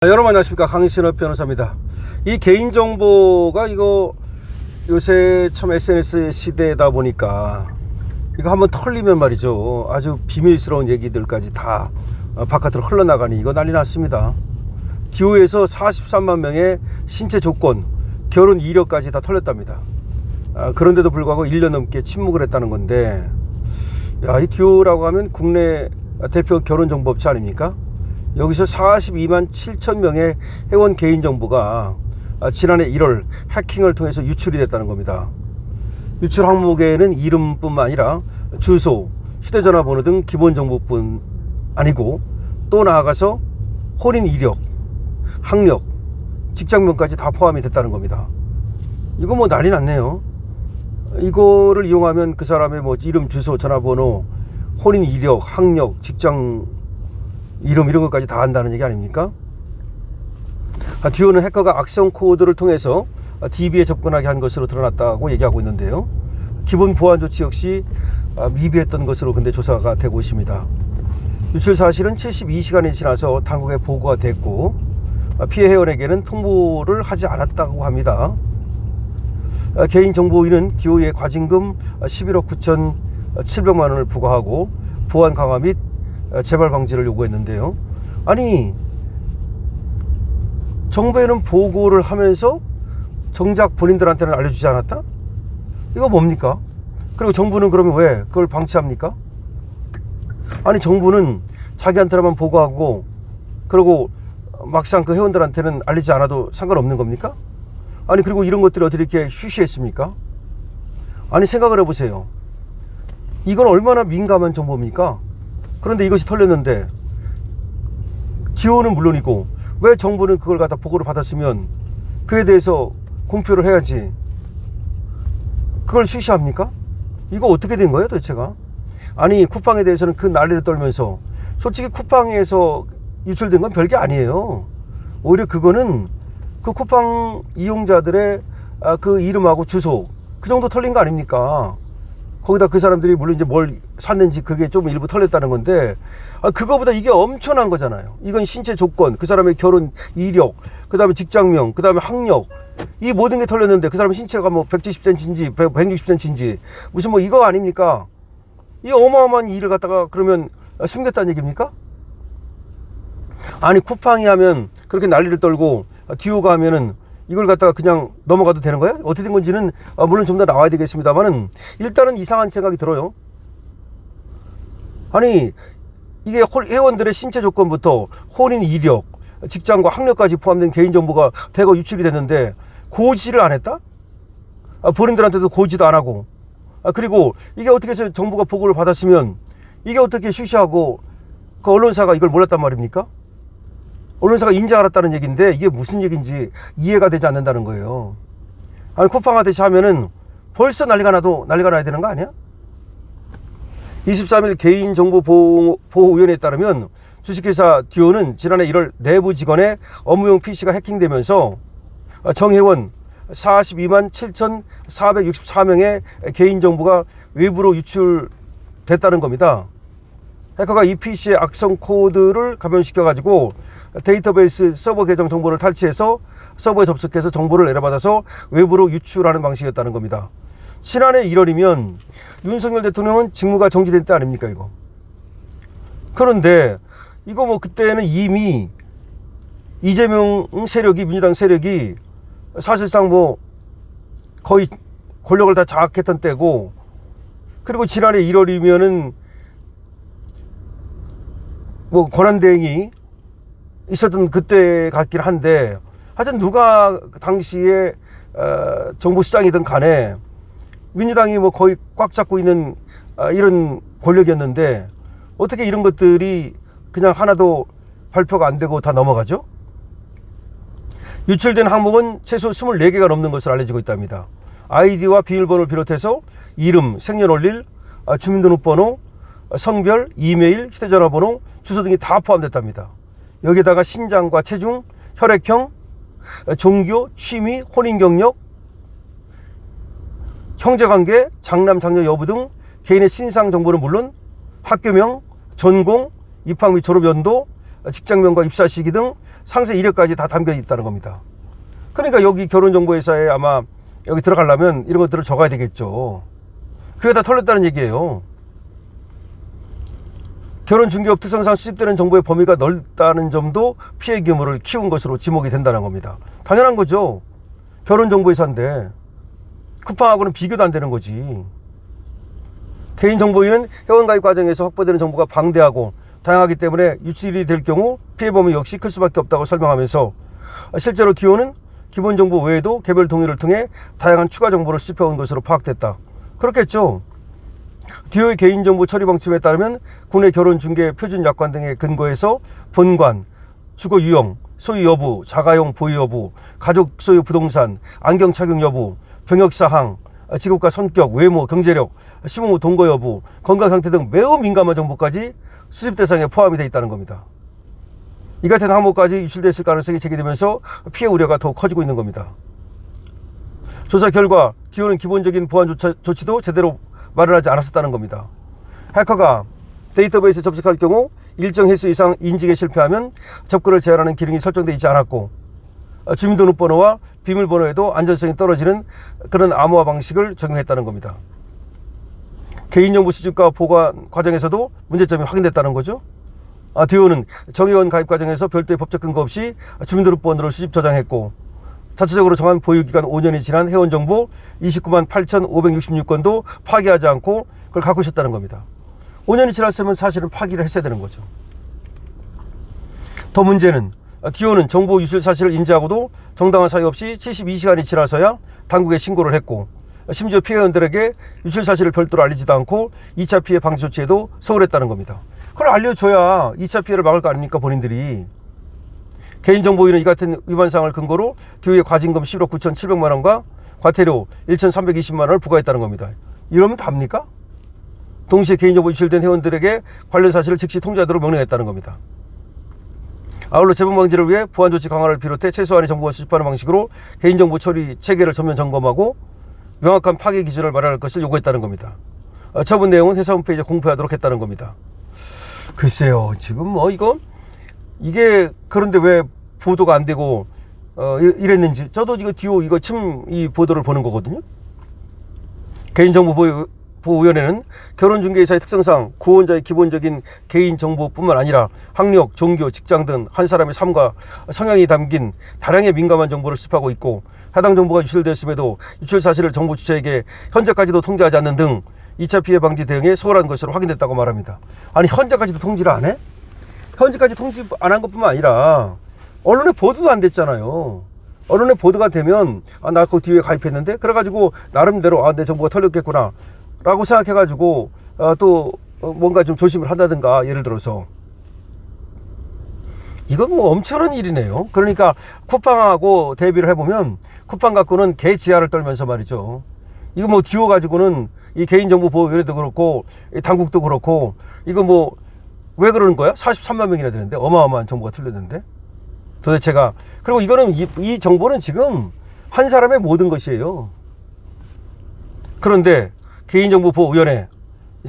여러분 안녕하십니까, 강신업 변호사입니다. 이 개인정보가 이거 요새 참 SNS 시대다 보니까 이거 한번 털리면 말이죠, 아주 비밀스러운 얘기들까지 다 바깥으로 흘러나가니 이거 난리 났습니다. 기호에서 43만 명의 신체 조건, 결혼 이력까지 다 털렸답니다. 그런데도 불구하고 1년 넘게 침묵을 했다는 건데, 이 기호라고 하면 국내 대표 결혼정보업체 아닙니까? 여기서 42만 7천 명의 회원 개인정보가 지난해 1월 해킹을 통해서 유출이 됐다는 겁니다. 유출 항목에는 이름뿐만 아니라 주소, 휴대전화번호 등 기본정보뿐 아니고, 또 나아가서 혼인 이력, 학력, 직장명까지 다 포함이 됐다는 겁니다. 이거 뭐 난리 났네요. 이거를 이용하면 그 사람의 뭐 이름, 주소, 전화번호, 혼인 이력, 학력, 직장 이름 이런 것까지 다 한다는 얘기 아닙니까? 디오는 해커가 악성 코드를 통해서 DB에 접근하게 한 것으로 드러났다고 얘기하고 있는데요. 기본 보안 조치 역시 미비했던 것으로 근데 조사가 되고 있습니다. 유출 사실은 72시간이 지나서 당국에 보고가 됐고, 피해 회원에게는 통보를 하지 않았다고 합니다. 개인정보위는 디오의 과징금 11억 9,700만 원을 부과하고 보안 강화 및 재발 방지를 요구했는데요. 아니, 정부에는 보고를 하면서 정작 본인들한테는 알려주지 않았다? 이거 뭡니까? 그리고 정부는 그러면 왜 그걸 방치합니까? 아니, 정부는 자기한테만 보고하고 그리고 막상 그 회원들한테는 알리지 않아도 상관없는 겁니까? 아니, 그리고 이런 것들이 어떻게 이렇게 쉬쉬했습니까? 아니, 생각을 해보세요. 이건 얼마나 민감한 정보입니까? 그런데 이것이 털렸는데, 디오는 물론이고 왜 정부는 그걸 갖다 보고를 받았으면 그에 대해서 공표를 해야지 그걸 쉬쉬합니까? 이거 어떻게 된 거예요 도대체가? 아니, 쿠팡에 대해서는 그 난리를 떨면서 솔직히 쿠팡에서 유출된 건 별게 아니에요. 오히려 그거는 그 쿠팡 이용자들의 그 이름하고 주소, 그 정도 털린 거 아닙니까? 거기다 그 사람들이 물론 이제 뭘 샀는지 그게 좀 일부 털렸다는 건데, 그거보다 이게 엄청난 거잖아요. 이건 신체 조건, 그 사람의 결혼 이력, 그 다음에 직장명, 그 다음에 학력, 이 모든 게 털렸는데 그 사람 신체가 뭐 170cm인지 160cm인지 무슨 뭐 이거 아닙니까? 이 어마어마한 일을 갖다가 그러면 숨겼다는 얘기입니까? 아니, 쿠팡이 하면 그렇게 난리를 떨고 디오가 하면은 이걸 갖다가 그냥 넘어가도 되는 거예요? 어떻게 된 건지는 물론 좀 더 나와야 되겠습니다만은 일단은 이상한 생각이 들어요. 아니, 이게 회원들의 신체 조건부터 혼인 이력, 직장과 학력까지 포함된 개인정보가 대거 유출이 됐는데 고지를 안 했다? 본인들한테도 고지도 안 하고, 그리고 이게 어떻게 해서 정부가 보고를 받았으면 이게 어떻게 쉬쉬하고 그 언론사가 이걸 몰랐단 말입니까? 언론사가 인지 알았다는 얘기인데 이게 무슨 얘기인지 이해가 되지 않는다는 거예요. 아니, 쿠팡하듯이 하면은 벌써 난리가 나야 되는 거 아니야? 23일 개인정보보호위원회에 따르면 주식회사 디오는 지난해 1월 내부 직원의 업무용 PC가 해킹되면서 정회원 42만 7,464명의 개인정보가 외부로 유출됐다는 겁니다. 해커가 이 PC의 악성 코드를 감염시켜가지고 데이터베이스 서버 계정 정보를 탈취해서 서버에 접속해서 정보를 내려받아서 외부로 유출하는 방식이었다는 겁니다. 지난해 1월이면 윤석열 대통령은 직무가 정지된 때 아닙니까 이거? 그런데 이거 뭐 그때는 이미 이재명 세력이, 민주당 세력이 사실상 뭐 거의 권력을 다 장악했던 때고, 그리고 지난해 1월이면은 뭐 권한대행이 있었던 그때 같긴 한데, 하여튼 누가 당시에 정부수장이든 간에 민주당이 뭐 거의 꽉 잡고 있는 이런 권력이었는데 어떻게 이런 것들이 그냥 하나도 발표가 안 되고 다 넘어가죠? 유출된 항목은 최소 24개가 넘는 것으로 알려지고 있답니다. 아이디와 비밀번호를 비롯해서 이름, 생년월일, 주민등록번호, 성별, 이메일, 휴대전화번호, 주소 등이 다 포함됐답니다. 여기에다가 신장과 체중, 혈액형, 종교, 취미, 혼인 경력, 형제관계, 장남, 장녀 여부 등 개인의 신상 정보는 물론 학교명, 전공, 입학 및 졸업 연도, 직장명과 입사 시기 등 상세 이력까지 다 담겨 있다는 겁니다. 그러니까 여기 결혼정보회사에 아마 여기 들어가려면 이런 것들을 적어야 되겠죠. 그게 다 털렸다는 얘기예요. 결혼중개업 특성상 수집되는 정보의 범위가 넓다는 점도 피해 규모를 키운 것으로 지목이 된다는 겁니다. 당연한 거죠. 결혼정보회사인데 쿠팡하고는 비교도 안 되는 거지. 개인정보인은 회원가입 과정에서 확보되는 정보가 방대하고 다양하기 때문에 유출이 될 경우 피해 범위 역시 클 수밖에 없다고 설명하면서, 실제로 디오는 기본 정보 외에도 개별 동의를 통해 다양한 추가 정보를 수집해온 것으로 파악됐다. 그렇겠죠. 디오의 개인정보 처리 방침에 따르면 국내 결혼중개 표준약관 등에 근거해서 본관, 주거 유형, 소유 여부, 자가용 보유 여부, 가족 소유 부동산, 안경 착용 여부, 병역사항, 직업과 성격, 외모, 경제력, 시부모 동거 여부, 건강상태 등 매우 민감한 정보까지 수집 대상에 포함이 되어 있다는 겁니다. 이 같은 항목까지 유출됐을 가능성이 제기되면서 피해 우려가 더욱 커지고 있는 겁니다. 조사 결과 디오는 기본적인 보안 조치도 제대로 마련하지 않았었다는 겁니다. 해커가 데이터베이스에 접속할 경우 일정 횟수 이상 인증에 실패하면 접근을 제한하는 기능이 설정되어 있지 않았고, 주민등록번호와 비밀번호에도 안전성이 떨어지는 그런 암호화 방식을 적용했다는 겁니다. 개인정보 수집과 보관 과정에서도 문제점이 확인됐다는 거죠. 디오는 정회원 가입 과정에서 별도의 법적 근거 없이 주민등록번호를 수집 저장했고, 자체적으로 정한 보유기간 5년이 지난 회원정보 29만 8,566건도 파기하지 않고 그걸 갖고 있었다는 겁니다. 5년이 지났으면 사실은 파기를 했어야 되는 거죠. 더 문제는 디오는 정보 유출 사실을 인지하고도 정당한 사유 없이 72시간이 지나서야 당국에 신고를 했고, 심지어 피해원들에게 유출 사실을 별도로 알리지도 않고 2차 피해 방지 조치에도 소홀했다는 겁니다. 그걸 알려줘야 2차 피해를 막을 거 아닙니까, 본인들이. 개인정보인은 이 같은 위반사항을 근거로 디오의 과징금 11억 9,700만 원과 과태료 1,320만 원을 부과했다는 겁니다. 이러면 답니까? 동시에 개인정보 유출된 회원들에게 관련 사실을 즉시 통지하도록 명령했다는 겁니다. 아울러 재범 방지를 위해 보안 조치 강화를 비롯해 최소한의 정보를 수집하는 방식으로 개인정보 처리 체계를 전면 점검하고 명확한 파괴 기준을 마련할 것을 요구했다는 겁니다. 처분 내용은 회사 홈페이지에 공표하도록 했다는 겁니다. 글쎄요, 지금 이게 그런데 왜 보도가 안 되고 이랬는지, 저도 이거 디오 이거 침 이 보도를 보는 거거든요. 개인정보보호위원회는 결혼중개사의 특성상 구원자의 기본적인 개인정보뿐만 아니라 학력, 종교, 직장 등 한 사람의 삶과 성향이 담긴 다량의 민감한 정보를 수집하고 있고, 해당 정보가 유출되었음에도 유출 사실을 정보 주체에게 현재까지도 통지하지 않는 등 2차 피해 방지 대응에 소홀한 것으로 확인됐다고 말합니다. 아니, 현재까지도 통지를 안 해? 현재까지 통지 안 한 것뿐만 아니라 언론에 보도도 안 됐잖아요. 언론에 보도가 되면 나 그 뒤에 가입했는데 그래가지고 나름대로 내 정보가 털렸겠구나 라고 생각해가지고 또 뭔가 좀 조심을 한다든가, 예를 들어서 이건 뭐 엄청난 일이네요. 그러니까 쿠팡하고 대비를 해보면 쿠팡 갖고는 개지하를 떨면서 말이죠. 이거 뭐 디오 가지고는 이 개인정보보호위원회도 그렇고 당국도 그렇고 이거 뭐 왜 그러는 거야? 43만 명이나 되는데, 어마어마한 정보가 틀렸는데 도대체가. 그리고 이거는 이 정보는 지금 한 사람의 모든 것이에요. 그런데 개인정보보호위원회,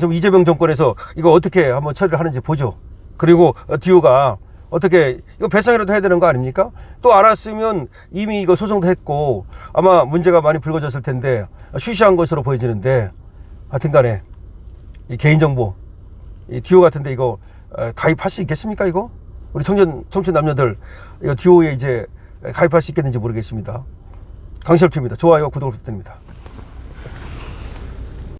좀 이재명 정권에서 이거 어떻게 한번 처리를 하는지 보죠. 그리고 디오가 어떻게 이거 배상이라도 해야 되는 거 아닙니까? 또 알았으면 이미 이거 소송도 했고 아마 문제가 많이 불거졌을 텐데 쉬쉬한 것으로 보여지는데, 하여튼간에 이 개인정보, 이 디오 같은데 이거 가입할 수 있겠습니까? 이거 우리 청춘 남녀들 이거 디오에 이제 가입할 수 있겠는지 모르겠습니다. 강철표입니다. 좋아요, 구독을 부탁드립니다.